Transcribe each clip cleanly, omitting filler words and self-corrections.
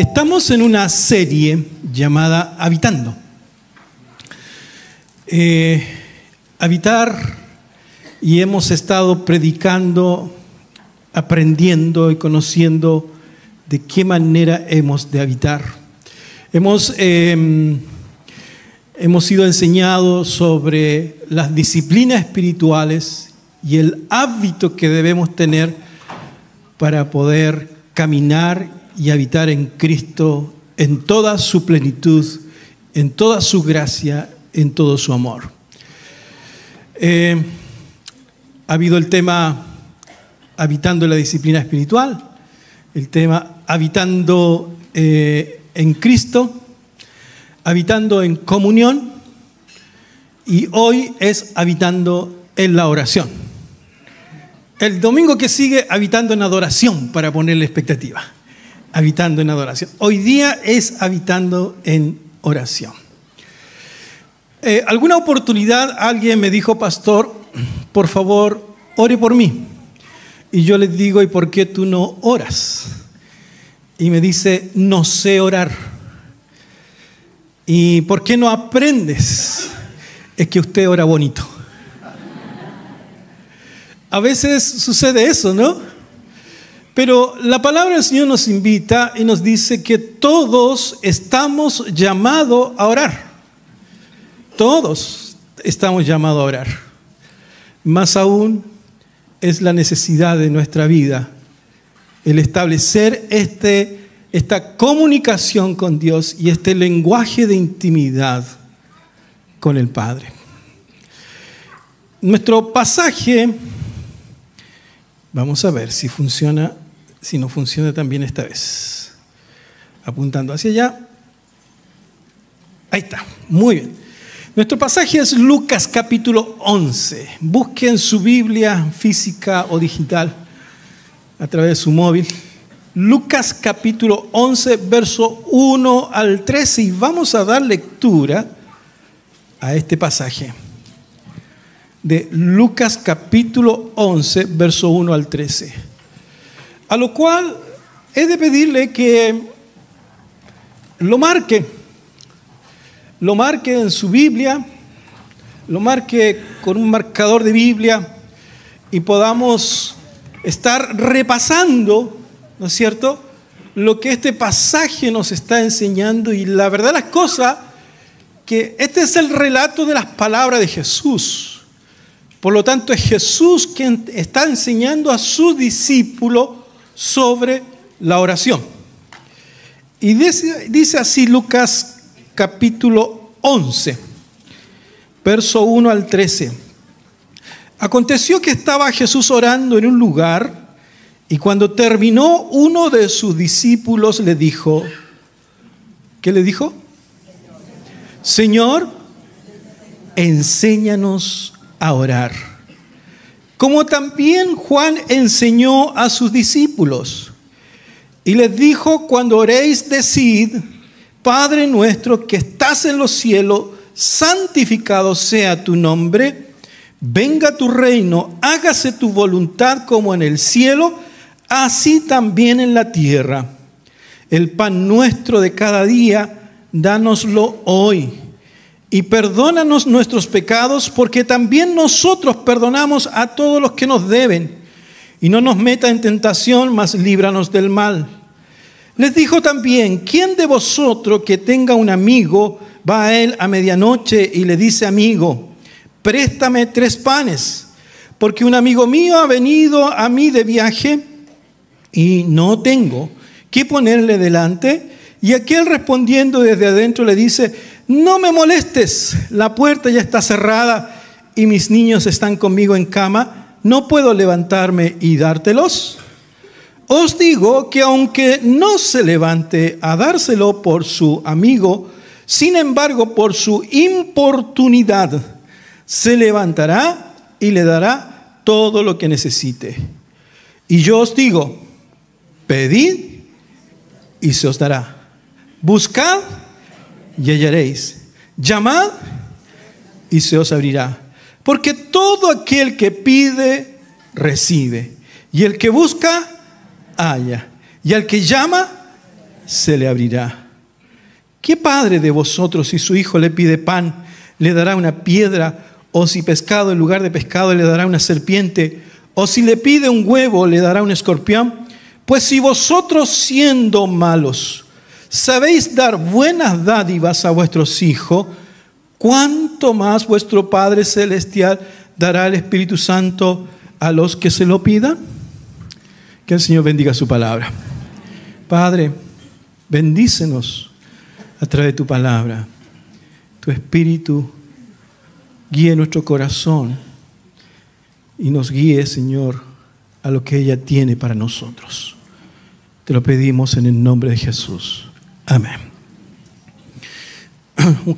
Estamos en una serie llamada Habitando. Habitar, y hemos estado predicando, aprendiendo y conociendo de qué manera hemos de habitar. Hemos sido enseñados sobre las disciplinas espirituales y el hábito que debemos tener para poder caminar y habitar en Cristo en toda su plenitud, en toda su gracia, en todo su amor. Ha habido el tema habitando en la disciplina espiritual, el tema habitando en Cristo, habitando en comunión, y hoy es habitando en la oración. El domingo que sigue, habitando en adoración, para ponerle expectativa. Habitando en adoración. Hoy día es habitando en oración. Alguna oportunidad alguien me dijo: pastor, por favor, ore por mí. Y yo le digo: ¿y por qué tú no oras? Y me dice: no sé orar. ¿Y por qué no aprendes? Es que usted ora bonito. A veces sucede eso, ¿no? Pero la palabra del Señor nos invita y nos dice que todos estamos llamados a orar. Todos estamos llamados a orar. Más aún es la necesidad de nuestra vida el establecer esta comunicación con Dios y este lenguaje de intimidad con el Padre. Nuestro pasaje, vamos a ver si funciona, si no funciona también esta vez. Apuntando hacia allá. Ahí está, muy bien. Nuestro pasaje es Lucas capítulo 11. Busquen su Biblia física o digital a través de su móvil. Lucas capítulo 11, verso 1 al 13. Y vamos a dar lectura a este pasaje de Lucas capítulo 11, verso 1 al 13. A lo cual he de pedirle que lo marque en su Biblia, lo marque con un marcador de Biblia y podamos estar repasando, ¿no es cierto?, lo que este pasaje nos está enseñando. Y la verdad las cosas, que este es el relato de las palabras de Jesús. Por lo tanto, es Jesús quien está enseñando a sus discípulos sobre la oración. Y dice así Lucas capítulo 11, verso 1 al 13. Aconteció que estaba Jesús orando en un lugar, y cuando terminó, uno de sus discípulos le dijo, ¿qué le dijo? Señor, enséñanos a orar, como también Juan enseñó a sus discípulos. Y les dijo: cuando oréis, decid: Padre nuestro que estás en los cielos, santificado sea tu nombre, venga tu reino, hágase tu voluntad como en el cielo, así también en la tierra. El pan nuestro de cada día, dánoslo hoy. Y perdónanos nuestros pecados, porque también nosotros perdonamos a todos los que nos deben. Y no nos meta en tentación, mas líbranos del mal. Les dijo también: ¿quién de vosotros que tenga un amigo va a él a medianoche y le dice: amigo, préstame 3 panes, porque un amigo mío ha venido a mí de viaje y no tengo qué ponerle delante? Y aquel, respondiendo desde adentro, le dice: no me molestes, la puerta ya está cerrada y mis niños están conmigo en cama, ¿no puedo levantarme y dártelos? Os digo que aunque no se levante a dárselo por su amigo, sin embargo por su importunidad se levantará y le dará todo lo que necesite. Y yo os digo: pedid y se os dará, buscad y hallaréis, llamad y se os abrirá. Porque todo aquel que pide, recibe, y el que busca, halla, y al que llama, se le abrirá. ¿Qué padre de vosotros, si su hijo le pide pan, le dará una piedra? ¿O si pescado en lugar de pescado le dará una serpiente? ¿O si le pide un huevo le dará un escorpión? Pues si vosotros, siendo malos, sabéis dar buenas dádivas a vuestros hijos, ¿cuánto más vuestro Padre Celestial dará el Espíritu Santo a los que se lo pidan? Que el Señor bendiga su palabra. Padre, bendícenos a través de tu palabra. Tu Espíritu guíe nuestro corazón y nos guíe, Señor, a lo que ella tiene para nosotros. Te lo pedimos en el nombre de Jesús. Amén.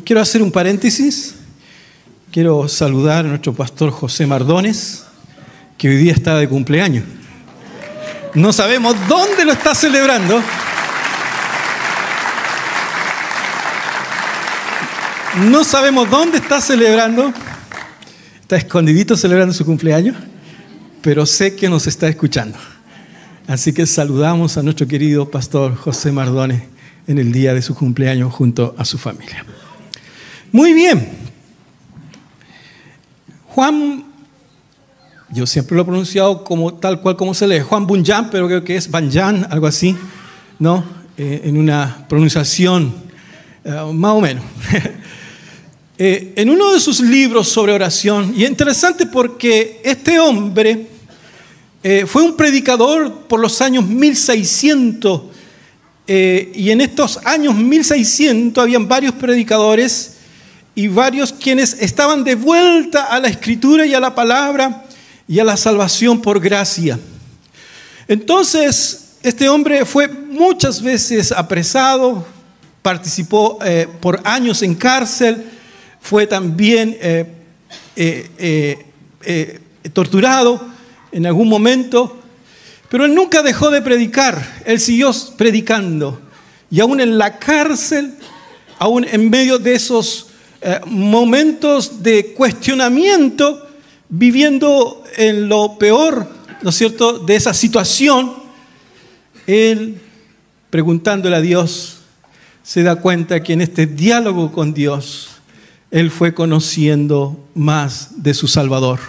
Quiero hacer un paréntesis. Quiero saludar a nuestro pastor José Mardones, que hoy día está de cumpleaños. No sabemos dónde lo está celebrando. No sabemos dónde está celebrando. Está escondidito celebrando su cumpleaños, pero sé que nos está escuchando. Así que saludamos a nuestro querido pastor José Mardones en el día de su cumpleaños junto a su familia. Muy bien. Juan, yo siempre lo he pronunciado como tal cual como se lee, Juan Bunyan, pero creo que es Banyan, algo así, ¿no? En una pronunciación más o menos. En uno de sus libros sobre oración, y es interesante porque este hombre fue un predicador por los años 1600, y en estos años 1600 habían varios predicadores y varios quienes estaban de vuelta a la Escritura y a la palabra y a la salvación por gracia. Entonces, este hombre fue muchas veces apresado, participó por años en cárcel, fue también torturado en algún momento, pero él nunca dejó de predicar, él siguió predicando. Y aún en la cárcel, aún en medio de esos momentos de cuestionamiento, viviendo en lo peor, ¿no es cierto?, de esa situación, él, preguntándole a Dios, se da cuenta que en este diálogo con Dios, él fue conociendo más de su Salvador,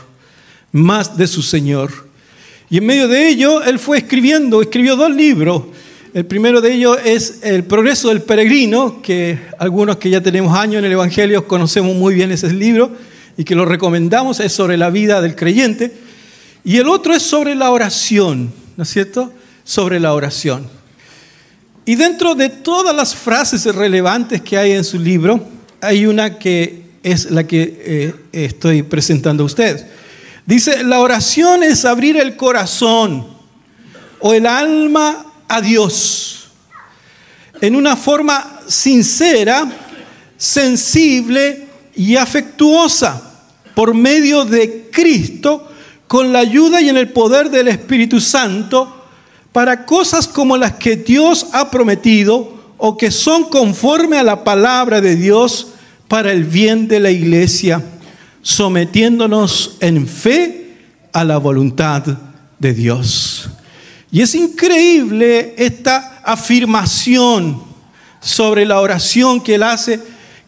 más de su Señor. Y en medio de ello, él fue escribió 2 libros. El primero de ellos es El progreso del peregrino, que algunos que ya tenemos años en el Evangelio conocemos muy bien ese libro y que lo recomendamos, es sobre la vida del creyente. Y el otro es sobre la oración, ¿no es cierto? Sobre la oración. Y dentro de todas las frases relevantes que hay en su libro, hay una que es la que estoy presentando a ustedes. Dice, la oración es abrir el corazón o el alma a Dios en una forma sincera, sensible y afectuosa por medio de Cristo, con la ayuda y en el poder del Espíritu Santo, para cosas como las que Dios ha prometido o que son conforme a la palabra de Dios para el bien de la iglesia, sometiéndonos en fe a la voluntad de Dios. Y es increíble esta afirmación sobre la oración que él hace,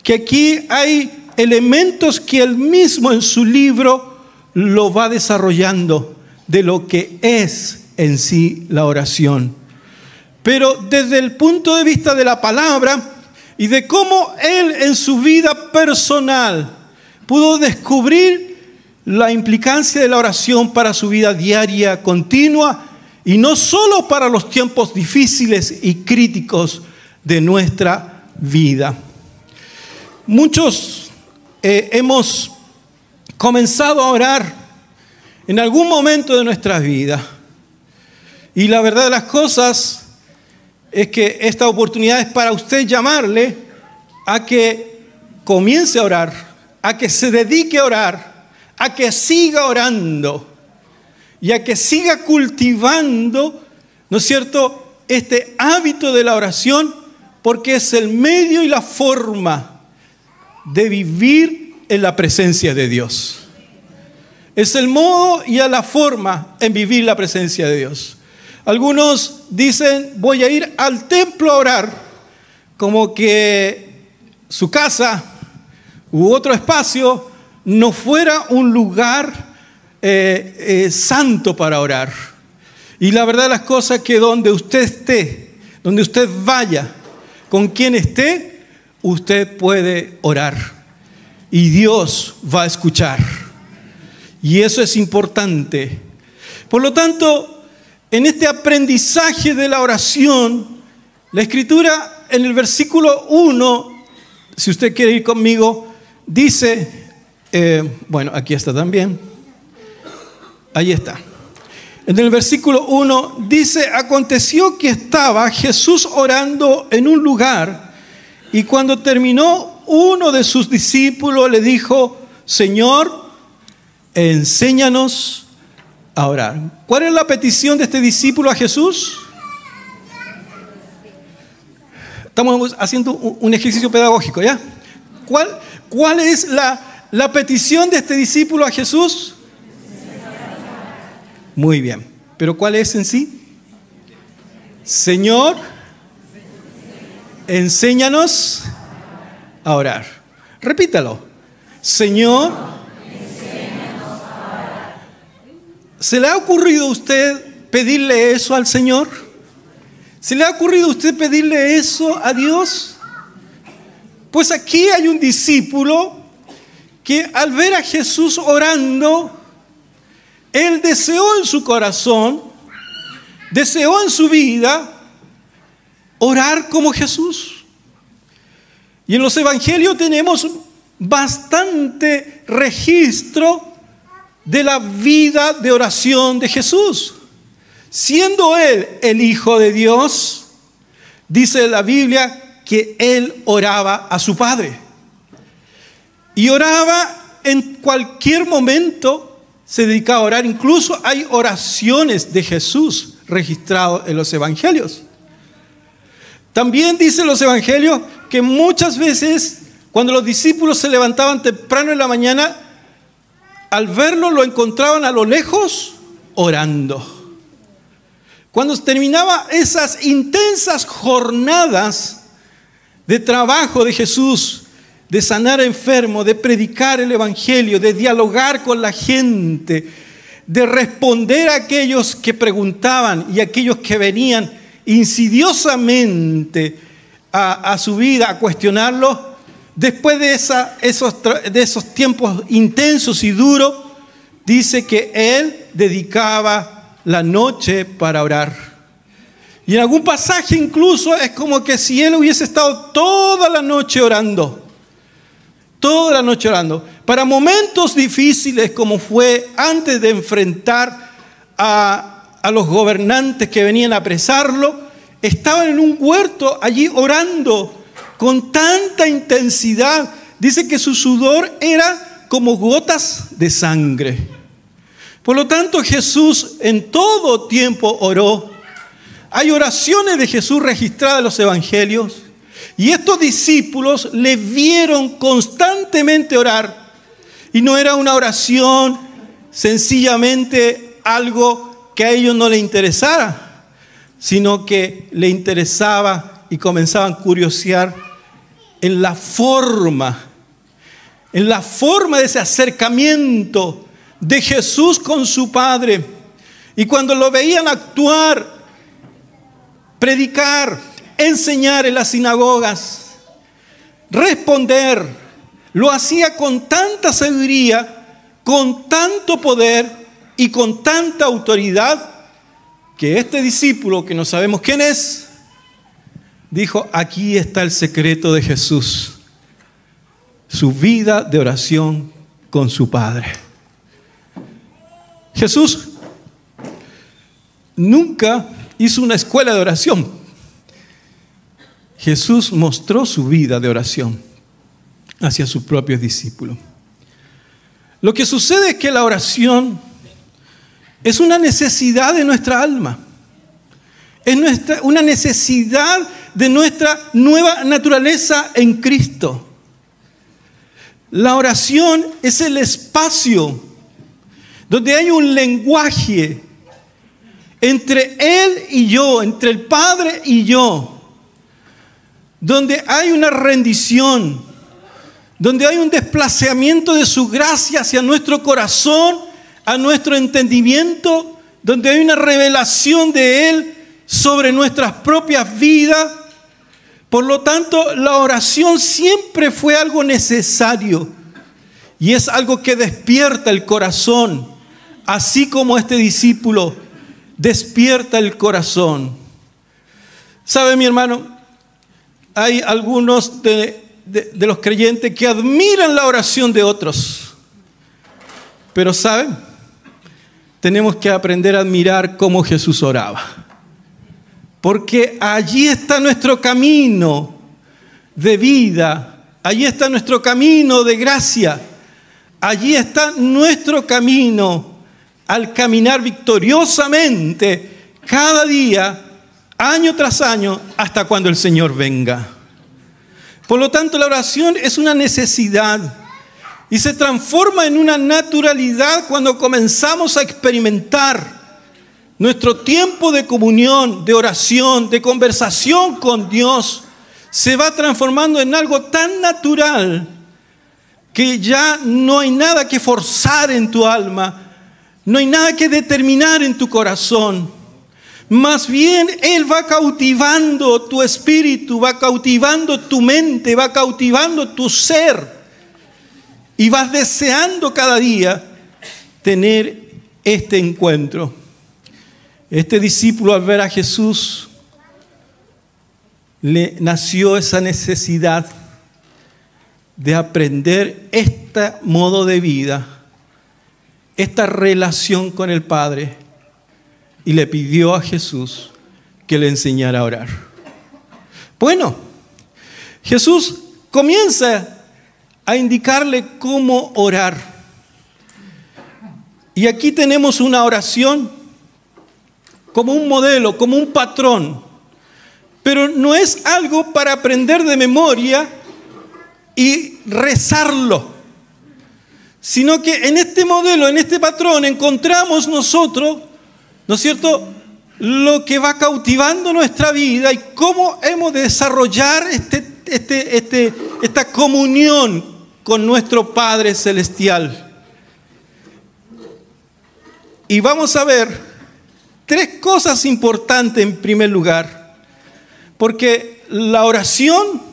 que aquí hay elementos que él mismo en su libro lo va desarrollando de lo que es en sí la oración. Pero desde el punto de vista de la palabra y de cómo él en su vida personal pudo descubrir la implicancia de la oración para su vida diaria, continua, y no solo para los tiempos difíciles y críticos de nuestra vida. Muchos hemos comenzado a orar en algún momento de nuestra vida. Y la verdad de las cosas es que esta oportunidad es para usted llamarle a que comience a orar, a que se dedique a orar, a que siga orando y a que siga cultivando, ¿no es cierto?, este hábito de la oración, porque es el medio y la forma de vivir en la presencia de Dios. Es el modo y la forma en vivir la presencia de Dios. Algunos dicen, voy a ir al templo a orar, como que su casa u otro espacio no fuera un lugar santo para orar. Y la verdad de las cosas es que donde usted esté, donde usted vaya, con quien esté, usted puede orar. Y Dios va a escuchar. Y eso es importante. Por lo tanto, en este aprendizaje de la oración, la Escritura en el versículo 1, si usted quiere ir conmigo, dice, bueno, aquí está también, ahí está. En el versículo 1 dice, aconteció que estaba Jesús orando en un lugar y cuando terminó, uno de sus discípulos le dijo, Señor, enséñanos a orar. ¿Cuál es la petición de este discípulo a Jesús? Estamos haciendo un ejercicio pedagógico, ¿ya? ¿Cuál es la petición de este discípulo a Jesús? Muy bien. ¿Pero cuál es en sí? Señor, enséñanos a orar. Repítalo. Señor, enséñanos a orar. ¿Se le ha ocurrido a usted pedirle eso al Señor? ¿Se le ha ocurrido a usted pedirle eso a Dios? Pues aquí hay un discípulo que al ver a Jesús orando, él deseó en su corazón, deseó en su vida orar como Jesús. Y en los evangelios tenemos bastante registro de la vida de oración de Jesús. Siendo Él el Hijo de Dios, dice la Biblia que Él oraba a su Padre. Y oraba en cualquier momento, se dedicaba a orar. Incluso hay oraciones de Jesús registradas en los evangelios. También dicen los evangelios que muchas veces cuando los discípulos se levantaban temprano en la mañana, al verlo lo encontraban a lo lejos orando. Cuando terminaba esas intensas jornadas de trabajo de Jesús, de sanar enfermos, de predicar el evangelio, de dialogar con la gente, de responder a aquellos que preguntaban y a aquellos que venían insidiosamente a su vida a cuestionarlo, después de esos tiempos intensos y duros, dice que él dedicaba la noche para orar. Y en algún pasaje incluso es como que si él hubiese estado toda la noche orando. Toda la noche orando. Para momentos difíciles como fue antes de enfrentar a los gobernantes que venían a apresarlo, estaban en un huerto allí orando con tanta intensidad. Dice que su sudor era como gotas de sangre. Por lo tanto, Jesús en todo tiempo oró. Hay oraciones de Jesús registradas en los evangelios. Y estos discípulos le vieron constantemente orar. Y no era una oración sencillamente algo que a ellos no les interesara, sino que le interesaba y comenzaban a curiosear en la forma de ese acercamiento de Jesús con su Padre. Y cuando lo veían actuar, predicar, enseñar en las sinagogas, responder, lo hacía con tanta sabiduría, con tanto poder y con tanta autoridad, que este discípulo, que no sabemos quién es, dijo, aquí está el secreto de Jesús, su vida de oración con su Padre. Jesús nunca hizo una escuela de oración. Jesús mostró su vida de oración hacia sus propios discípulos. Lo que sucede es que la oración es una necesidad de nuestra alma. Es una necesidad de nuestra nueva naturaleza en Cristo. La oración es el espacio donde hay un lenguaje entre Él y yo, entre el Padre y yo, donde hay una rendición, donde hay un desplazamiento de su gracia hacia nuestro corazón, a nuestro entendimiento, donde hay una revelación de Él sobre nuestras propias vidas. Por lo tanto, la oración siempre fue algo necesario y es algo que despierta el corazón, así como este discípulo despierta el corazón. ¿Sabe, mi hermano? Hay algunos de los creyentes que admiran la oración de otros, pero ¿saben? Tenemos que aprender a admirar cómo Jesús oraba, porque allí está nuestro camino de vida, allí está nuestro camino de gracia, allí está nuestro camino al caminar victoriosamente cada día, año tras año, hasta cuando el Señor venga. Por lo tanto, la oración es una necesidad y se transforma en una naturalidad cuando comenzamos a experimentar nuestro tiempo de comunión, de oración, de conversación con Dios. Se va transformando en algo tan natural que ya no hay nada que forzar en tu alma, no hay nada que determinar en tu corazón. Más bien, Él va cautivando tu espíritu, va cautivando tu mente, va cautivando tu ser. Y vas deseando cada día tener este encuentro. Este discípulo, al ver a Jesús, le nació esa necesidad de aprender este modo de vida, esta relación con el Padre, y le pidió a Jesús que le enseñara a orar. Bueno, Jesús comienza a indicarle cómo orar. Y aquí tenemos una oración como un modelo, como un patrón. Pero no es algo para aprender de memoria y rezarlo, sino que en este modelo, en este patrón, encontramos nosotros, ¿no es cierto?, lo que va cautivando nuestra vida y cómo hemos de desarrollar esta comunión con nuestro Padre Celestial. Y vamos a ver 3 cosas importantes en primer lugar, porque la oración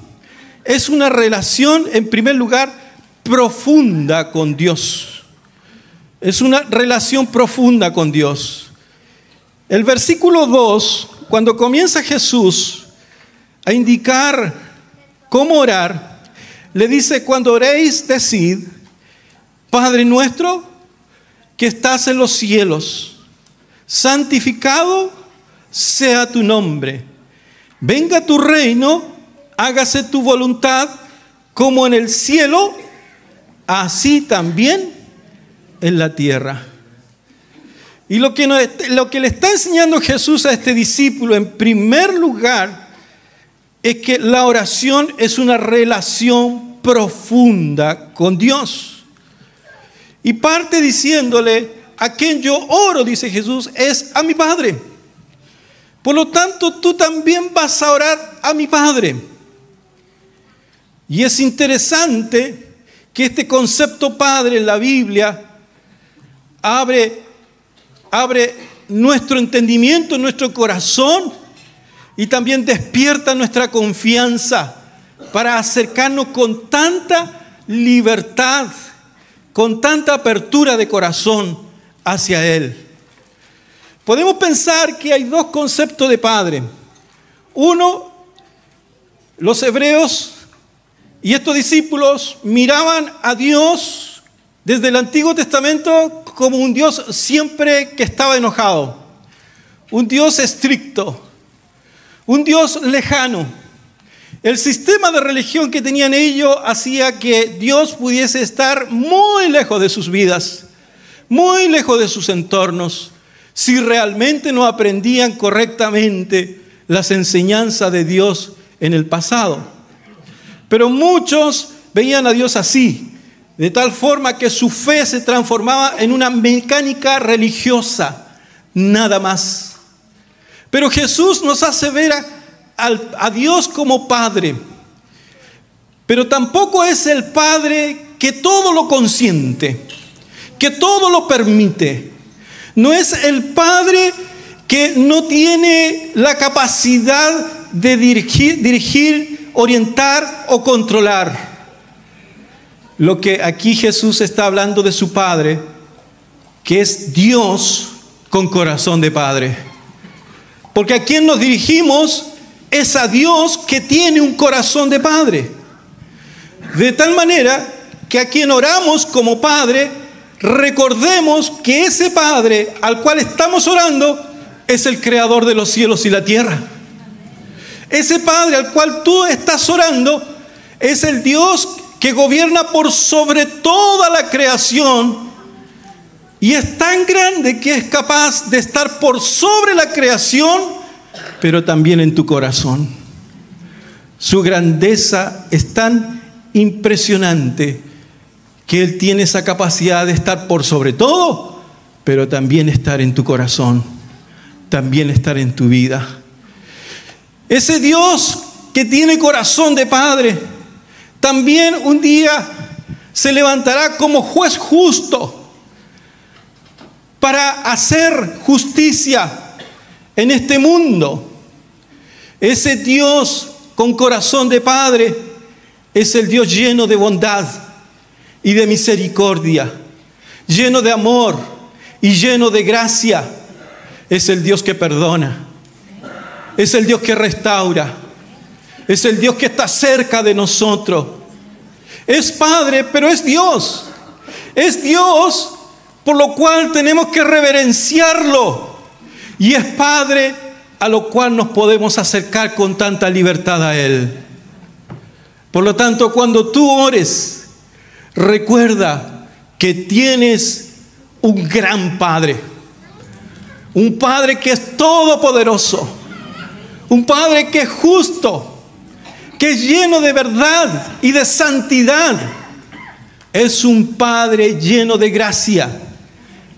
es una relación, en primer lugar, profunda con Dios. Es una relación profunda con Dios. El versículo 2, cuando comienza Jesús a indicar cómo orar, le dice: cuando oréis, decid: Padre nuestro que estás en los cielos, santificado sea tu nombre. Venga tu reino, hágase tu voluntad, como en el cielo, así también en la tierra. Y lo que le está enseñando Jesús a este discípulo, en primer lugar, es que la oración es una relación profunda con Dios. Y parte diciéndole: a quien yo oro, dice Jesús, es a mi Padre. Por lo tanto, tú también vas a orar a mi Padre. Y es interesante que este concepto Padre en la Biblia abre nuestro entendimiento, nuestro corazón, y también despierta nuestra confianza para acercarnos con tanta libertad, con tanta apertura de corazón hacia Él. Podemos pensar que hay 2 conceptos de Padre. Uno, los hebreos y estos discípulos miraban a Dios desde el Antiguo Testamento como un Dios siempre que estaba enojado, un Dios estricto, un Dios lejano. El sistema de religión que tenían ellos hacía que Dios pudiese estar muy lejos de sus vidas, muy lejos de sus entornos, si realmente no aprendían correctamente las enseñanzas de Dios en el pasado. Pero muchos veían a Dios así, de tal forma que su fe se transformaba en una mecánica religiosa, nada más. Pero Jesús nos hace ver a Dios como Padre. Pero tampoco es el Padre que todo lo consiente, que todo lo permite. No es el Padre que no tiene la capacidad de dirigir, orientar o controlar. Lo que aquí Jesús está hablando de su Padre, que es Dios con corazón de Padre. Porque a quien nos dirigimos es a Dios que tiene un corazón de Padre. De tal manera que a quien oramos como Padre, recordemos que ese Padre al cual estamos orando es el creador de los cielos y la tierra. Ese Padre al cual tú estás orando es el Dios que gobierna por sobre toda la creación y es tan grande que es capaz de estar por sobre la creación, pero también en tu corazón. Su grandeza es tan impresionante que Él tiene esa capacidad de estar por sobre todo, pero también estar en tu corazón, también estar en tu vida. Ese Dios que tiene corazón de Padre, también un día se levantará como juez justo para hacer justicia en este mundo. Ese Dios con corazón de Padre es el Dios lleno de bondad y de misericordia, lleno de amor y lleno de gracia. Es el Dios que perdona, es el Dios que restaura, es el Dios que está cerca de nosotros. Es Padre, pero es Dios. Es Dios, por lo cual tenemos que reverenciarlo. Y es Padre a lo cual nos podemos acercar con tanta libertad a Él. Por lo tanto, cuando tú ores, recuerda que tienes un gran Padre. Un Padre que es todopoderoso. Un Padre que es justo, que es lleno de verdad y de santidad. Es un Padre lleno de gracia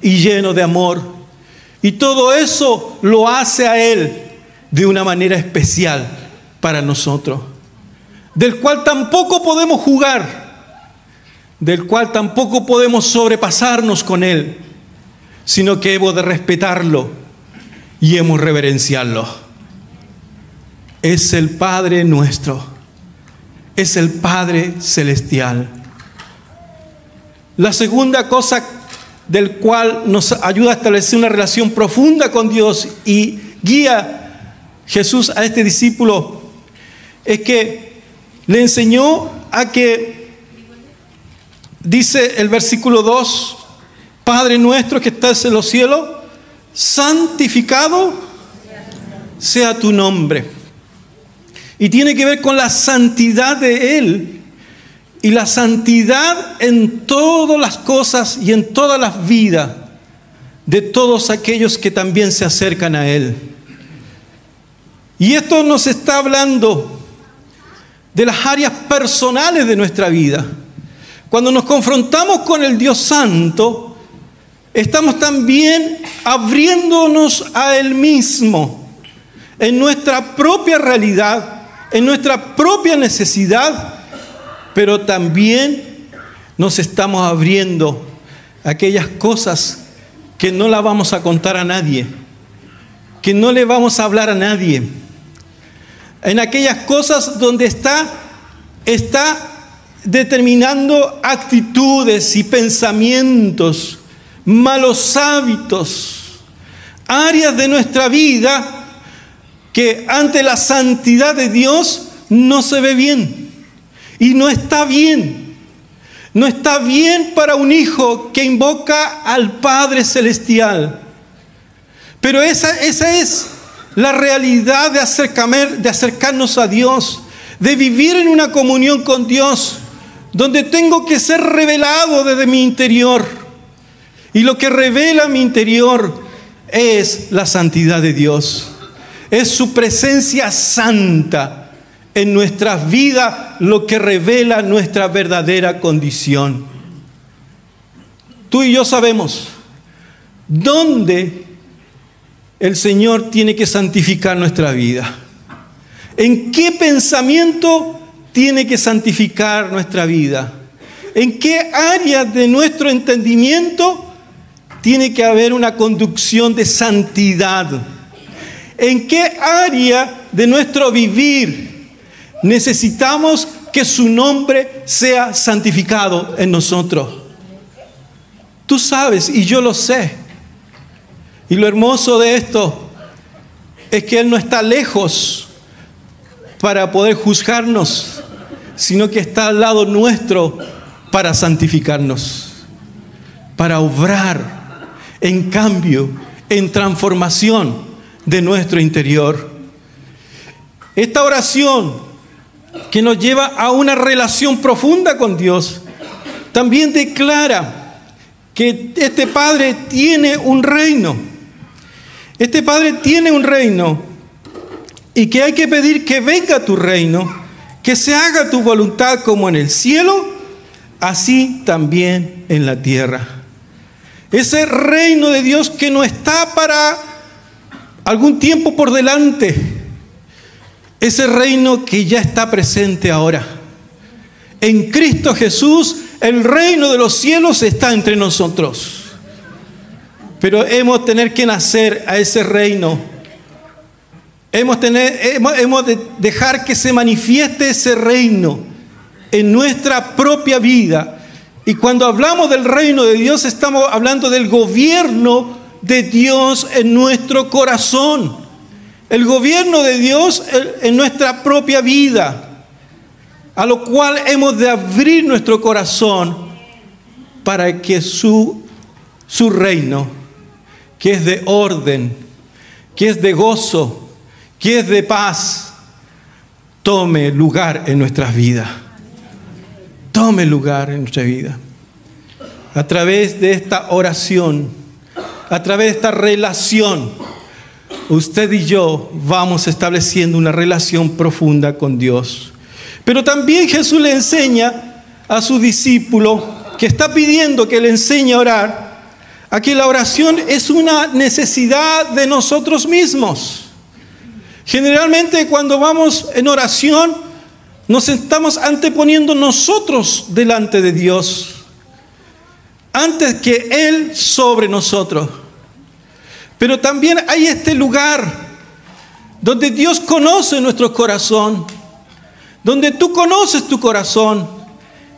y lleno de amor. Y todo eso lo hace a Él de una manera especial para nosotros, del cual tampoco podemos jugar, del cual tampoco podemos sobrepasarnos con Él, sino que hemos de respetarlo y hemos de reverenciarlo. Es el Padre nuestro, es el Padre celestial. La segunda cosa del cual nos ayuda a establecer una relación profunda con Dios y guía Jesús a este discípulo es que le enseñó a que, dice el versículo 2, Padre nuestro que estás en los cielos, santificado sea tu nombre. Y tiene que ver con la santidad de Él y la santidad en todas las cosas y en todas las vidas de todos aquellos que también se acercan a Él. Y esto nos está hablando de las áreas personales de nuestra vida. Cuando nos confrontamos con el Dios Santo, estamos también abriéndonos a Él mismo en nuestra propia realidad, en nuestra propia necesidad, pero también nos estamos abriendo a aquellas cosas que no las vamos a contar a nadie, que no le vamos a hablar a nadie, en aquellas cosas donde está determinando actitudes y pensamientos, malos hábitos, áreas de nuestra vida que ante la santidad de Dios no se ve bien y no está bien. No está bien para un hijo que invoca al Padre Celestial. Pero esa es la realidad de acercarnos a Dios, de vivir en una comunión con Dios, donde tengo que ser revelado desde mi interior. Y lo que revela mi interior es la santidad de Dios. Es su presencia santa en nuestras vidas lo que revela nuestra verdadera condición. Tú y yo sabemos dónde el Señor tiene que santificar nuestra vida? ¿En qué pensamiento tiene que santificar nuestra vida? ¿En qué área de nuestro entendimiento tiene que haber una conducción de santidad? ¿En qué área de nuestro vivir necesitamos que su nombre sea santificado en nosotros? Tú sabes y yo lo sé. Y lo hermoso de esto es que Él no está lejos para poder juzgarnos, sino que está al lado nuestro para santificarnos, para obrar en cambio, en transformación de nuestro interior. Esta oración que nos lleva a una relación profunda con Dios, también declara que este Padre tiene un reino. Este Padre tiene un reino y que hay que pedir que venga tu reino, que se haga tu voluntad como en el cielo, así también en la tierra. Ese reino de Dios que no está para algún tiempo por delante, ese reino que ya está presente ahora. En Cristo Jesús, el reino de los cielos está entre nosotros. Pero hemos de tener que nacer a ese reino. Hemos de dejar que se manifieste ese reino en nuestra propia vida. Y cuando hablamos del reino de Dios, estamos hablando del gobierno de Dios en nuestro corazón. El gobierno de Dios en nuestra propia vida. A lo cual hemos de abrir nuestro corazón para que su reino, que es de orden, que es de gozo, que es de paz, tome lugar en nuestras vidas. Tome lugar en nuestra vida. A través de esta oración, a través de esta relación, usted y yo vamos estableciendo una relación profunda con Dios. Pero también Jesús le enseña a su discípulo, que está pidiendo que le enseñe a orar, a que la oración es una necesidad de nosotros mismos. Generalmente cuando vamos en oración nos estamos anteponiendo nosotros delante de Dios antes que Él sobre nosotros. Pero también hay este lugar donde Dios conoce nuestro corazón, donde tú conoces tu corazón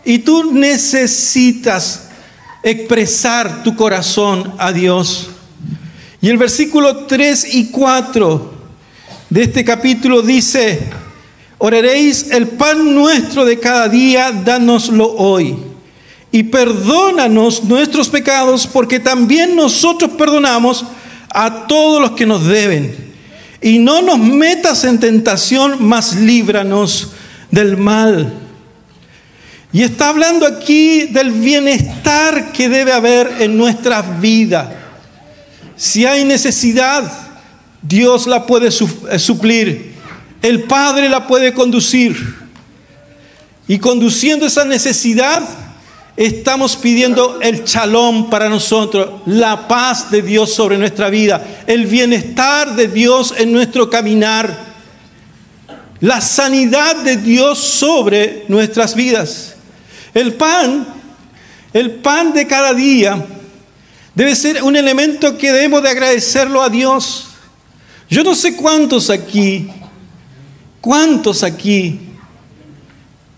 y tú necesitas expresar tu corazón a Dios. Y el versículo 3 y 4 de este capítulo dice: oraréis, el pan nuestro de cada día, dánoslo hoy. Y perdónanos nuestros pecados, porque también nosotros perdonamos a todos los que nos deben. Y no nos metas en tentación, mas líbranos del mal. Y está hablando aquí del bienestar que debe haber en nuestras vidas. Si hay necesidad, Dios la puede suplir. El Padre la puede conducir. Y conduciendo esa necesidad, estamos pidiendo el shalom para nosotros, la paz de Dios sobre nuestra vida, el bienestar de Dios en nuestro caminar, la sanidad de Dios sobre nuestras vidas. El pan de cada día debe ser un elemento que debemos de agradecerlo a Dios. Yo no sé cuántos aquí,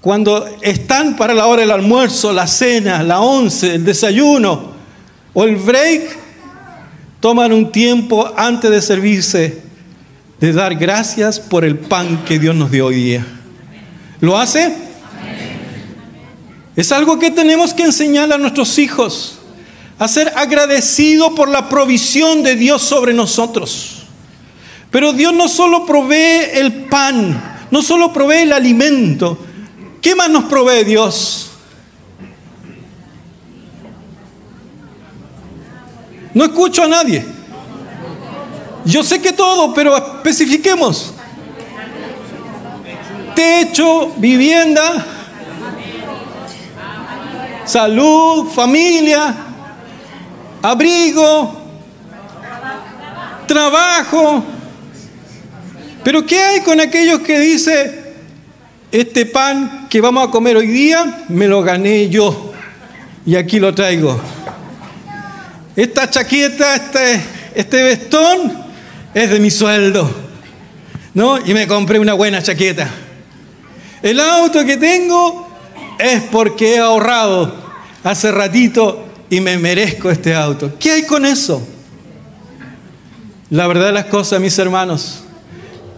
cuando están para la hora del almuerzo, la cena, la once, el desayuno o el break, toman un tiempo antes de servirse de dar gracias por el pan que Dios nos dio hoy día. ¿Lo hace? Es algo que tenemos que enseñar a nuestros hijos, a ser agradecidos por la provisión de Dios sobre nosotros. Pero Dios no solo provee el pan, no solo provee el alimento. ¿Qué más nos provee Dios? No escucho a nadie. Yo sé que todo, pero especifiquemos. Techo, vivienda, salud, familia, abrigo, trabajo. Pero ¿qué hay con aquellos que dicen, este pan que vamos a comer hoy día, me lo gané yo y aquí lo traigo? Esta chaqueta, este vestón es de mi sueldo, ¿no? Y me compré una buena chaqueta. El auto que tengo es porque he ahorrado hace ratito y me merezco este auto. ¿Qué hay con eso? La verdad de las cosas, mis hermanos,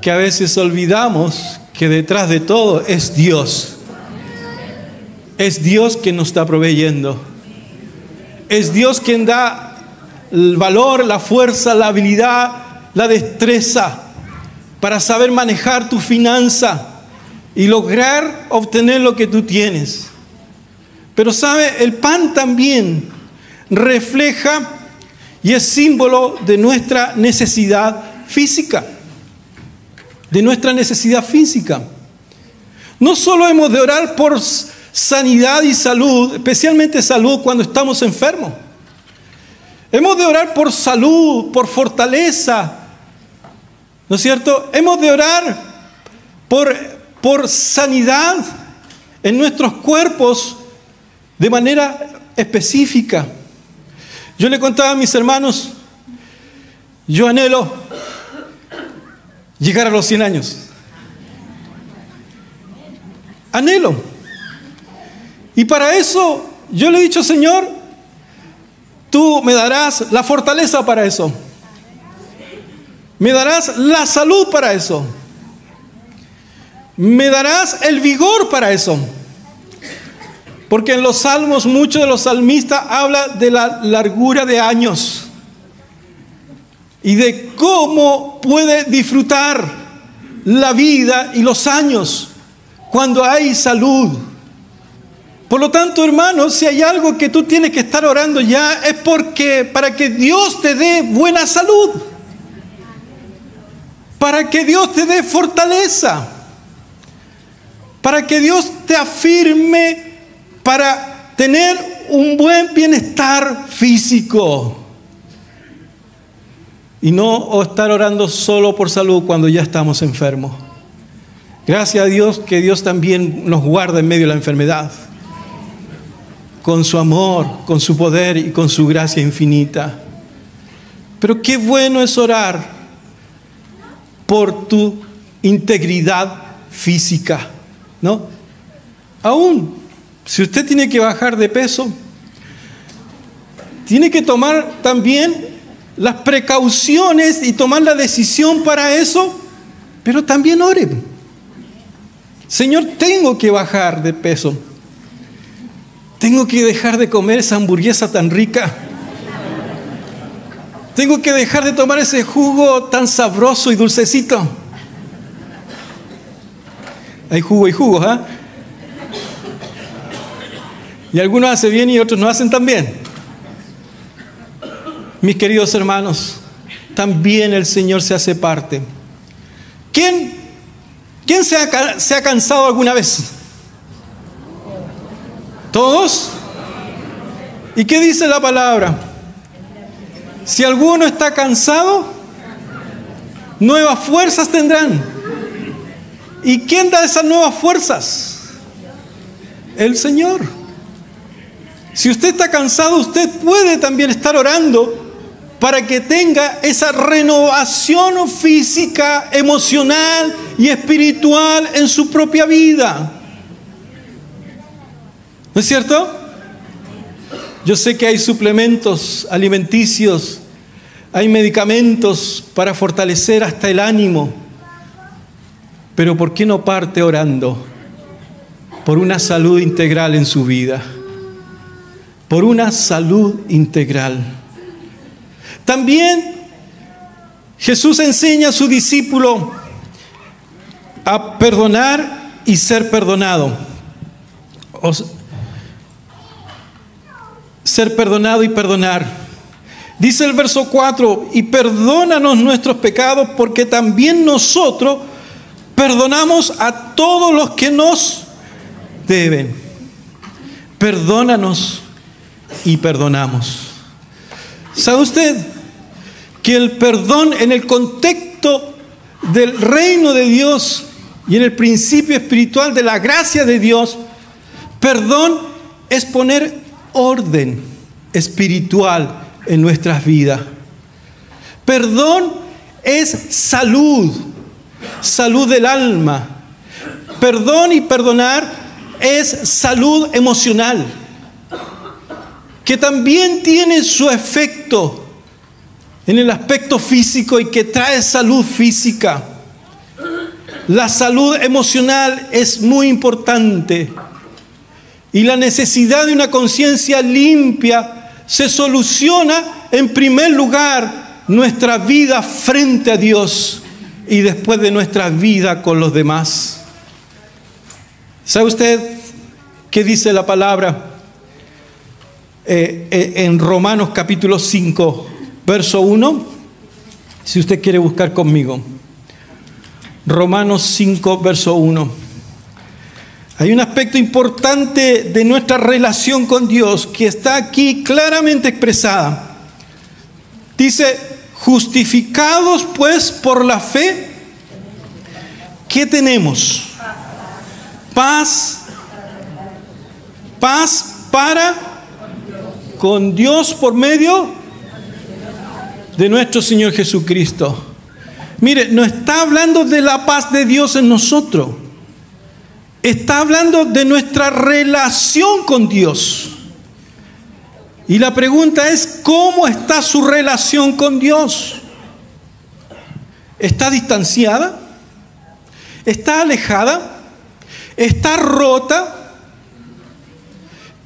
que a veces olvidamos que detrás de todo es Dios. Es Dios quien nos está proveyendo. Es Dios quien da el valor, la fuerza, la habilidad, la destreza para saber manejar tu finanza y lograr obtener lo que tú tienes. Pero ¿sabe? El pan también refleja y es símbolo de nuestra necesidad física. De nuestra necesidad física. No solo hemos de orar por sanidad y salud, especialmente salud cuando estamos enfermos. Hemos de orar por salud, por fortaleza, ¿no es cierto? Hemos de orar por sanidad en nuestros cuerpos de manera específica. Yo le contaba a mis hermanos, yo anhelo llegar a los 100 años. Anhelo. Y para eso yo le he dicho, Señor, tú me darás la fortaleza para eso. Me darás la salud para eso. Me darás el vigor para eso. Porque en los salmos, muchos de los salmistas hablan de la largura de años. Y de cómo puede disfrutar la vida y los años cuando hay salud. Por lo tanto, hermanos, si hay algo que tú tienes que estar orando ya, es porque para que Dios te dé buena salud. Para que Dios te dé fortaleza. Para que Dios te afirme para tener un buen bienestar físico. Y no estar orando solo por salud cuando ya estamos enfermos. Gracias a Dios que Dios también nos guarda en medio de la enfermedad. Con su amor, con su poder y con su gracia infinita. Pero qué bueno es orar por tu integridad física, ¿no? Aún, si usted tiene que bajar de peso, tiene que tomar también las precauciones y tomar la decisión para eso, pero también ore. Señor, tengo que bajar de peso. Tengo que dejar de comer esa hamburguesa tan rica. Tengo que dejar de tomar ese jugo tan sabroso y dulcecito. Hay jugo y jugos, ¿ah? Y algunos hacen bien y otros no hacen tan bien. Mis queridos hermanos, también el Señor se hace parte. ¿Quién se ha cansado alguna vez? ¿Todos? ¿Y qué dice la palabra? Si alguno está cansado, nuevas fuerzas tendrán. ¿Y quién da esas nuevas fuerzas? El Señor. Si usted está cansado, usted puede también estar orando para que tenga esa renovación física, emocional y espiritual en su propia vida. ¿No es cierto? Yo sé que hay suplementos alimenticios, hay medicamentos para fortalecer hasta el ánimo, pero ¿por qué no parte orando por una salud integral en su vida? Por una salud integral. También Jesús enseña a su discípulo a perdonar y ser perdonado. Ser perdonado y perdonar. Dice el verso 4, y perdónanos nuestros pecados porque también nosotros perdonamos a todos los que nos deben. Perdónanos y perdonamos. ¿Sabe usted que el perdón en el contexto del reino de Dios y en el principio espiritual de la gracia de Dios, perdón es poner orden espiritual en nuestras vidas. Perdón es salud, salud del alma. Perdón y perdonar es salud emocional, que también tiene su efecto en el aspecto físico y que trae salud física. La salud emocional es muy importante y la necesidad de una conciencia limpia se soluciona en primer lugar nuestra vida frente a Dios y después de nuestra vida con los demás. ¿Sabe usted qué dice la palabra en Romanos capítulo 5, verso 1? Si usted quiere buscar conmigo. Romanos 5, verso 1. Hay un aspecto importante de nuestra relación con Dios que está aquí claramente expresada. Dice, justificados pues por la fe, ¿qué tenemos? Paz para con Dios por medio de nuestro Señor Jesucristo. Mire, no está hablando de la paz de Dios en nosotros. Está hablando de nuestra relación con Dios. Y la pregunta es, ¿cómo está su relación con Dios? ¿Está distanciada? ¿Está alejada? ¿Está rota?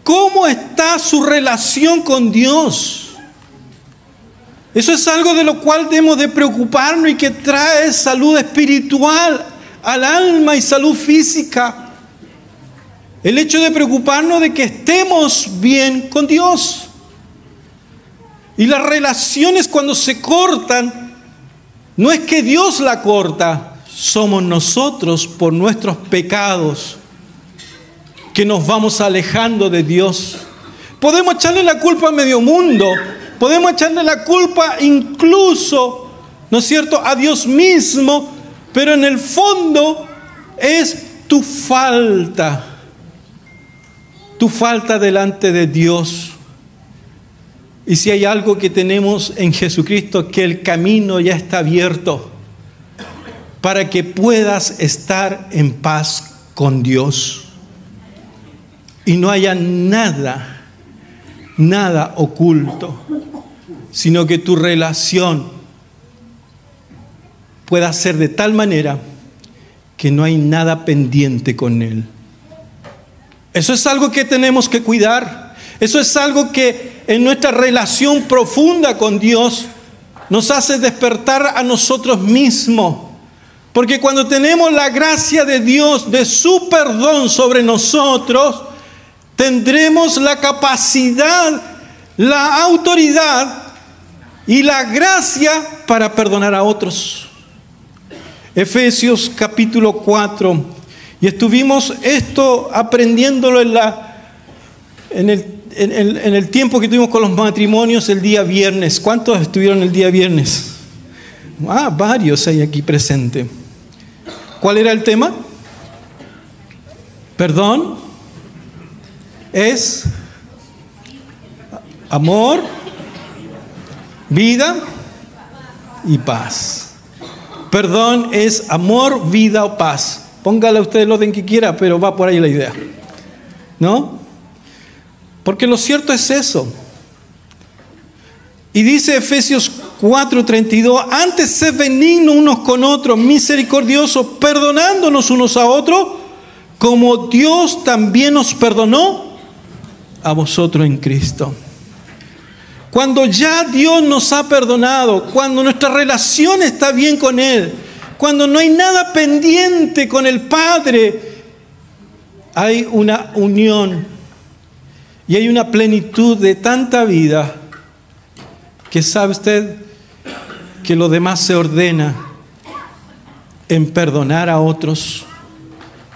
¿Cómo está su relación con Dios? Eso es algo de lo cual debemos de preocuparnos y que trae salud espiritual al alma y salud física. El hecho de preocuparnos de que estemos bien con Dios. Y las relaciones cuando se cortan, no es que Dios la corta, somos nosotros por nuestros pecados que nos vamos alejando de Dios. Podemos echarle la culpa a medio mundo, podemos echarle la culpa incluso, ¿no es cierto?, a Dios mismo, pero en el fondo es tu falta delante de Dios. Y si hay algo que tenemos en Jesucristo, que el camino ya está abierto para que puedas estar en paz con Dios. Y no haya nada oculto, sino que tu relación pueda ser de tal manera que no hay nada pendiente con Él. Eso es algo que tenemos que cuidar. Eso es algo que en nuestra relación profunda con Dios nos hace despertar a nosotros mismos. Porque cuando tenemos la gracia de Dios, de su perdón sobre nosotros, tendremos la capacidad, la autoridad y la gracia para perdonar a otros. Efesios capítulo 4. Y estuvimos esto aprendiéndolo en el tiempo que tuvimos con los matrimonios el día viernes. ¿Cuántos estuvieron el día viernes? Varios hay aquí presentes. ¿Cuál era el tema? Perdón es amor, vida y paz. Perdón es amor, vida o paz. Póngale usted el orden que quiera, pero va por ahí la idea, ¿no? Porque lo cierto es eso. Y dice Efesios 4:32, antes sed benignos unos con otros, misericordiosos, perdonándonos unos a otros, como Dios también nos perdonó a vosotros en Cristo. Cuando ya Dios nos ha perdonado, cuando nuestra relación está bien con Él, cuando no hay nada pendiente con el Padre, hay una unión y hay una plenitud de tanta vida que sabe usted que lo demás se ordena en perdonar a otros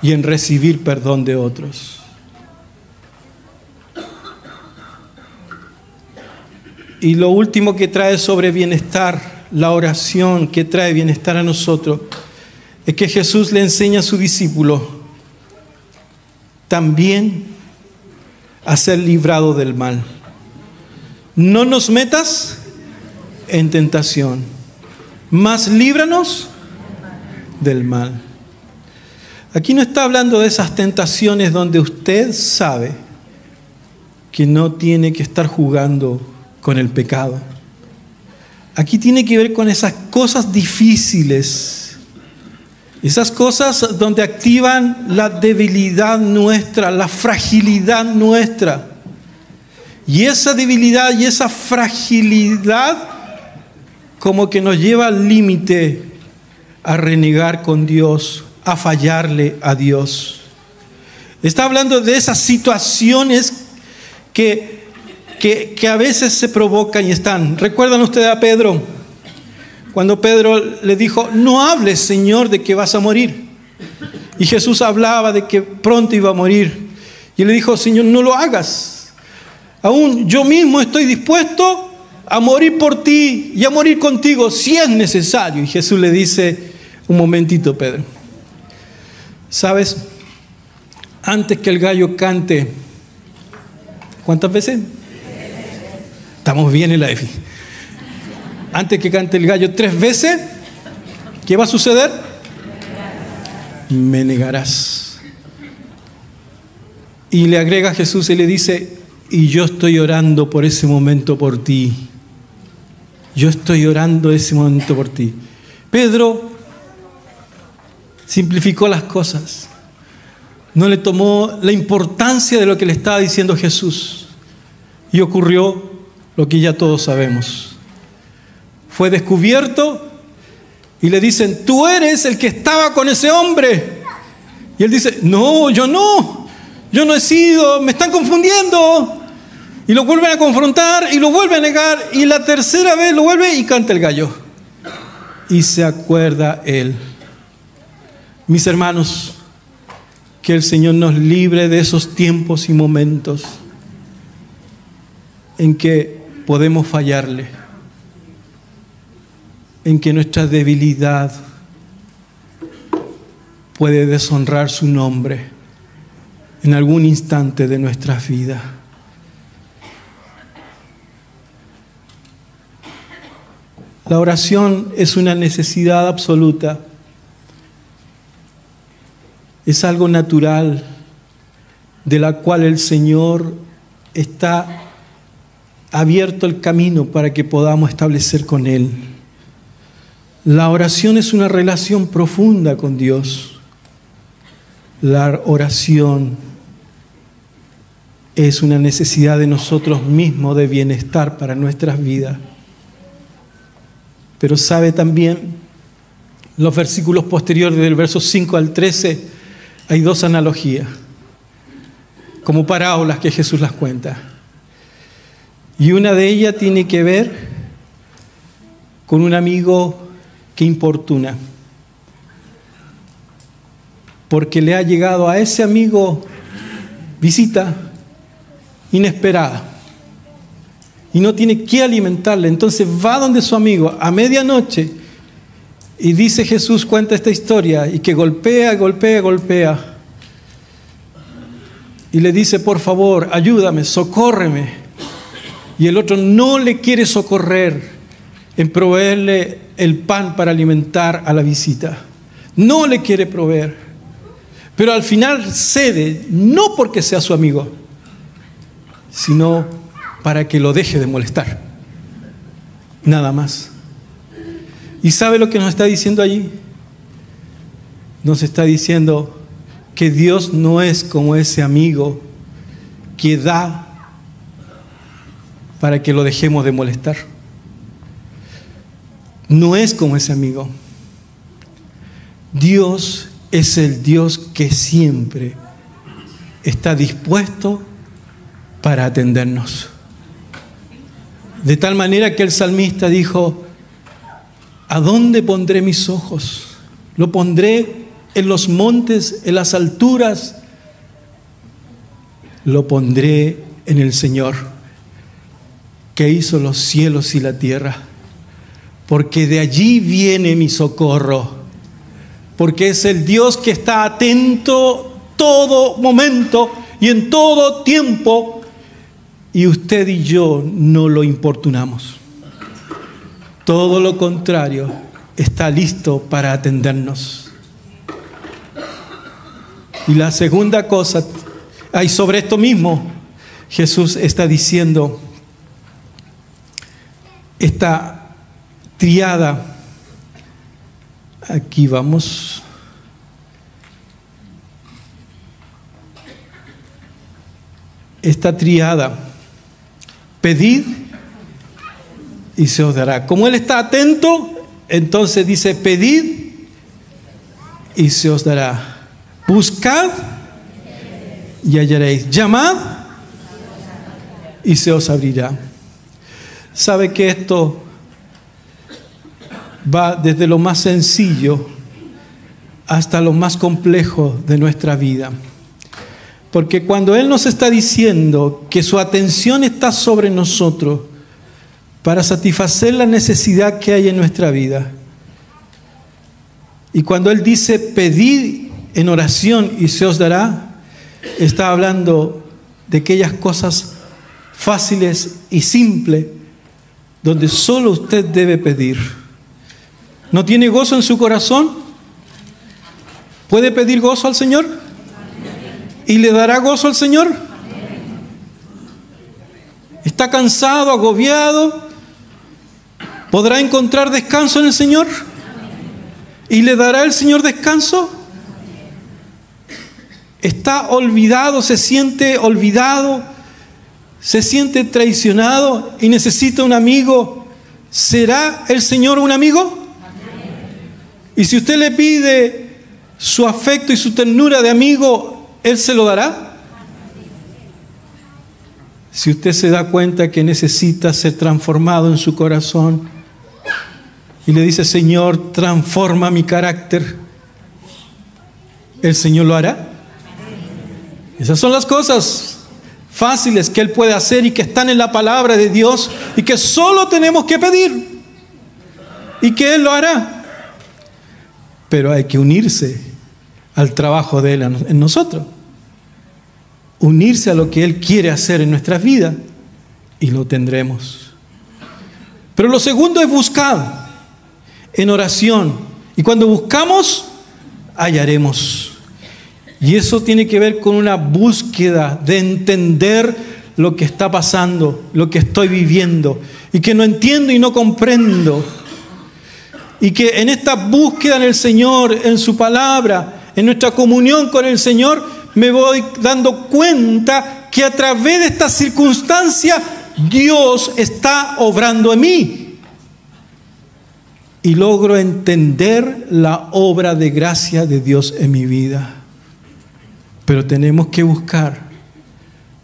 y en recibir perdón de otros. Y lo último que trae sobre bienestar, la oración que trae bienestar a nosotros, es que Jesús le enseña a su discípulo también a ser librado del mal. No nos metas en tentación, mas líbranos del mal. Aquí no está hablando de esas tentaciones donde usted sabe que no tiene que estar jugando con el pecado. Aquí tiene que ver con esas cosas difíciles, esas cosas donde activan la debilidad nuestra, la fragilidad nuestra. Y esa debilidad y esa fragilidad como que nos lleva al límite a renegar con Dios, a fallarle a Dios. Está hablando de esas situaciones que a veces se provocan y están. ¿Recuerdan ustedes a Pedro? Cuando Pedro le dijo, no hables, Señor, de que vas a morir. Y Jesús hablaba de que pronto iba a morir. Y él le dijo, Señor, no lo hagas. Aún yo mismo estoy dispuesto a morir por ti y a morir contigo si es necesario. Y Jesús le dice, un momentito, Pedro. ¿Sabes? Antes que el gallo cante, ¿cuántas veces? Estamos bien en la EFI. Antes que cante el gallo 3 veces, ¿qué va a suceder? Me negarás. Y le agrega a Jesús y le dice, y yo estoy orando por ese momento por ti. Yo estoy orando ese momento por ti. Pedro simplificó las cosas. No le tomó la importancia de lo que le estaba diciendo Jesús. Y ocurrió lo que ya todos sabemos. Fue descubierto y le dicen, tú eres el que estaba con ese hombre. Y él dice, no, yo no he sido, me están confundiendo. Y lo vuelven a confrontar y lo vuelven a negar y la tercera vez lo vuelve y canta el gallo. Y se acuerda él. Mis hermanos, que el Señor nos libre de esos tiempos y momentos en que podemos fallarle, en que nuestra debilidad puede deshonrar su nombre en algún instante de nuestras vidas. La oración es una necesidad absoluta, es algo natural de la cual el Señor está abierto el camino para que podamos establecer con Él. La oración es una relación profunda con Dios. La oración es una necesidad de nosotros mismos de bienestar para nuestras vidas. Pero sabe también, los versículos posteriores del verso 5 al 13, hay 2 analogías, como parábolas que Jesús las cuenta. Y una de ellas tiene que ver con un amigo que importuna, porque le ha llegado a ese amigo visita inesperada y no tiene qué alimentarle. Entonces va donde su amigo a medianoche y dice Jesús, cuenta esta historia, y que golpea y le dice, por favor, ayúdame, socórreme. Y el otro no le quiere socorrer en proveerle el pan para alimentar a la visita. No le quiere proveer. Pero al final cede, no porque sea su amigo, sino para que lo deje de molestar. Nada más. ¿Y sabe lo que nos está diciendo allí? Nos está diciendo que Dios no es como ese amigo que da para que lo dejemos de molestar. No es como ese amigo. Dios es el Dios que siempre está dispuesto para atendernos. De tal manera que el salmista dijo, ¿a dónde pondré mis ojos? Lo pondré en los montes, en las alturas. Lo pondré en el Señor, que hizo los cielos y la tierra, porque de allí viene mi socorro, porque es el Dios que está atento todo momento y en todo tiempo, y usted y yo no lo importunamos. Todo lo contrario, está listo para atendernos. Y la segunda cosa, y sobre esto mismo, Jesús está diciendo esta triada. Aquí vamos. Esta triada. Pedid y se os dará. Como Él está atento, entonces dice: pedid y se os dará. Buscad y hallaréis. Llamad y se os abrirá. ¿Sabe que esto va desde lo más sencillo hasta lo más complejo de nuestra vida? Porque cuando Él nos está diciendo que su atención está sobre nosotros para satisfacer la necesidad que hay en nuestra vida, y cuando Él dice pedid en oración y se os dará, está hablando de aquellas cosas fáciles y simples donde solo usted debe pedir. ¿No tiene gozo en su corazón? ¿Puede pedir gozo al Señor? ¿Y le dará gozo al Señor? ¿Está cansado, agobiado? ¿Podrá encontrar descanso en el Señor? ¿Y le dará el Señor descanso? ¿Está olvidado, se siente olvidado, se siente traicionado y necesita un amigo? ¿Será el Señor un amigo? Y si usted le pide su afecto y su ternura de amigo, ¿Él se lo dará? Si usted se da cuenta que necesita ser transformado en su corazón y le dice: Señor, transforma mi carácter, ¿el Señor lo hará? Esas son las cosas fáciles que Él puede hacer y que están en la palabra de Dios y que solo tenemos que pedir y que Él lo hará. Pero hay que unirse al trabajo de Él en nosotros. Unirse a lo que Él quiere hacer en nuestras vidas y lo tendremos. Pero lo segundo es buscar en oración. Y cuando buscamos, hallaremos. Y eso tiene que ver con una búsqueda de entender lo que está pasando, lo que estoy viviendo, y que no entiendo y no comprendo. Y que en esta búsqueda en el Señor, en su palabra, en nuestra comunión con el Señor, me voy dando cuenta que a través de esta circunstancia Dios está obrando en mí. Y logro entender la obra de gracia de Dios en mi vida. Pero tenemos que buscar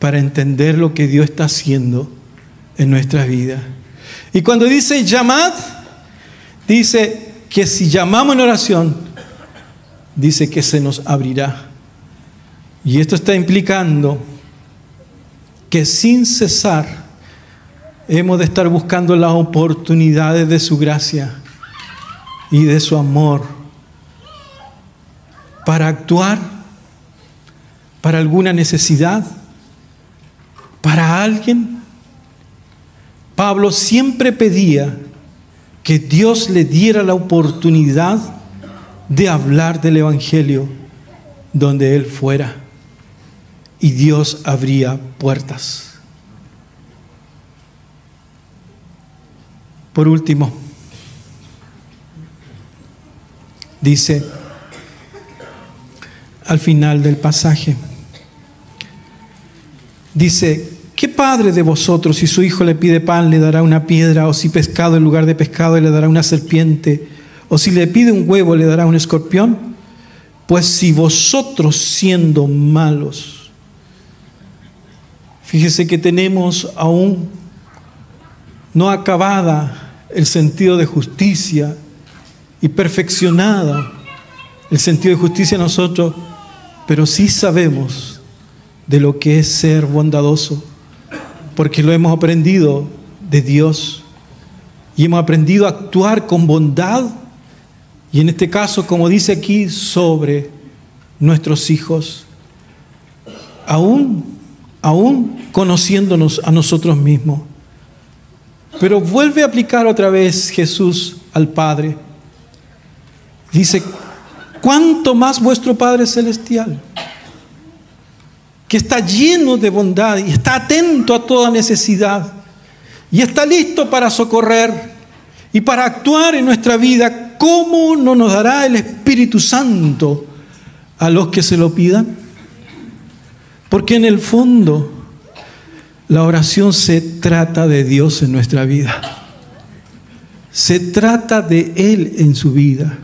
para entender lo que Dios está haciendo en nuestra vida. Y cuando dice llamad, dice que si llamamos en oración, dice que se nos abrirá. Y esto está implicando que sin cesar hemos de estar buscando las oportunidades de su gracia y de su amor para actuar para alguna necesidad, para alguien. Pablo siempre pedía que Dios le diera la oportunidad de hablar del Evangelio donde él fuera, y Dios abría puertas. Por último, dice al final del pasaje, dice: ¿qué padre de vosotros, si su hijo le pide pan, le dará una piedra? ¿O si pescado en lugar de pescado, le dará una serpiente? ¿O si le pide un huevo, le dará un escorpión? Pues si vosotros, siendo malos, fíjese que tenemos aún no acabada el sentido de justicia y perfeccionada el sentido de justicia en nosotros, pero sí sabemos de lo que es ser bondadoso, porque lo hemos aprendido de Dios y hemos aprendido a actuar con bondad y en este caso, como dice aquí, sobre nuestros hijos, aún conociéndonos a nosotros mismos. Pero vuelve a aplicar otra vez Jesús al Padre. Dice, ¿cuánto más vuestro Padre Celestial, que está lleno de bondad y está atento a toda necesidad y está listo para socorrer y para actuar en nuestra vida, cómo no nos dará el Espíritu Santo a los que se lo pidan? Porque en el fondo la oración se trata de Dios en nuestra vida. Se trata de Él en su vida.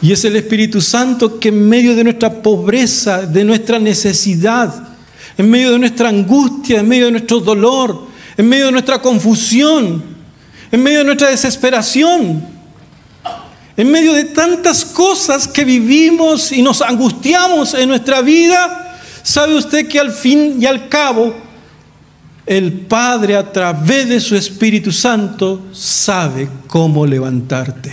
Y es el Espíritu Santo que en medio de nuestra pobreza, de nuestra necesidad, en medio de nuestra angustia, en medio de nuestro dolor, en medio de nuestra confusión, en medio de nuestra desesperación, en medio de tantas cosas que vivimos y nos angustiamos en nuestra vida, ¿sabe usted que al fin y al cabo el Padre a través de su Espíritu Santo sabe cómo levantarte?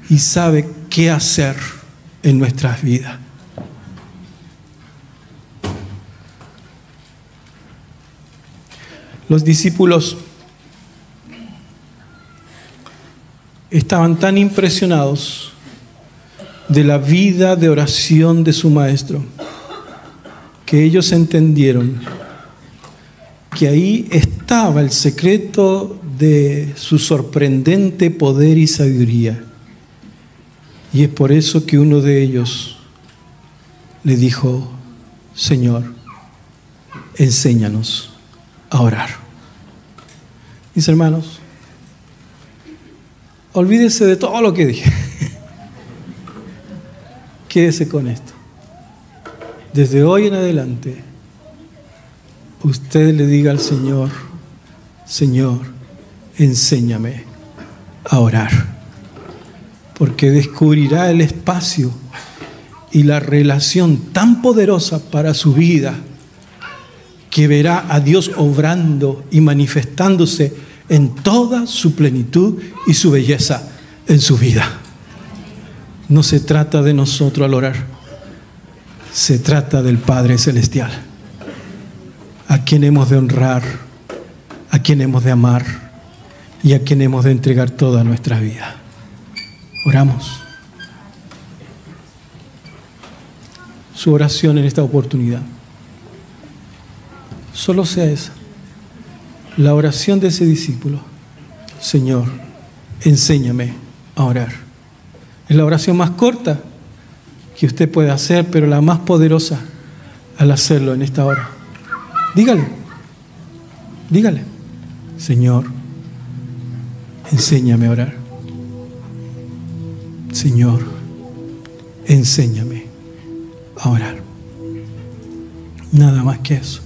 Y sabe qué hacer en nuestras vidas. Los discípulos estaban tan impresionados de la vida de oración de su maestro que ellos entendieron que ahí estaba el secreto de su sorprendente poder y sabiduría. Y es por eso que uno de ellos le dijo, Señor, enséñanos a orar. Mis hermanos, olvídese de todo lo que dije. Quédese con esto. Desde hoy en adelante, usted le diga al Señor, Señor, enséñame a orar. Porque descubrirá el espacio y la relación tan poderosa para su vida que verá a Dios obrando y manifestándose en toda su plenitud y su belleza en su vida. No se trata de nosotros al orar, se trata del Padre Celestial, a quien hemos de honrar, a quien hemos de amar y a quien hemos de entregar toda nuestra vida. Oramos. Su oración en esta oportunidad solo sea esa, la oración de ese discípulo. Señor, enséñame a orar. Es la oración más corta que usted puede hacer, pero la más poderosa al hacerlo en esta hora. Dígale, Señor, enséñame a orar. Señor, enséñame a orar. Nada más que eso.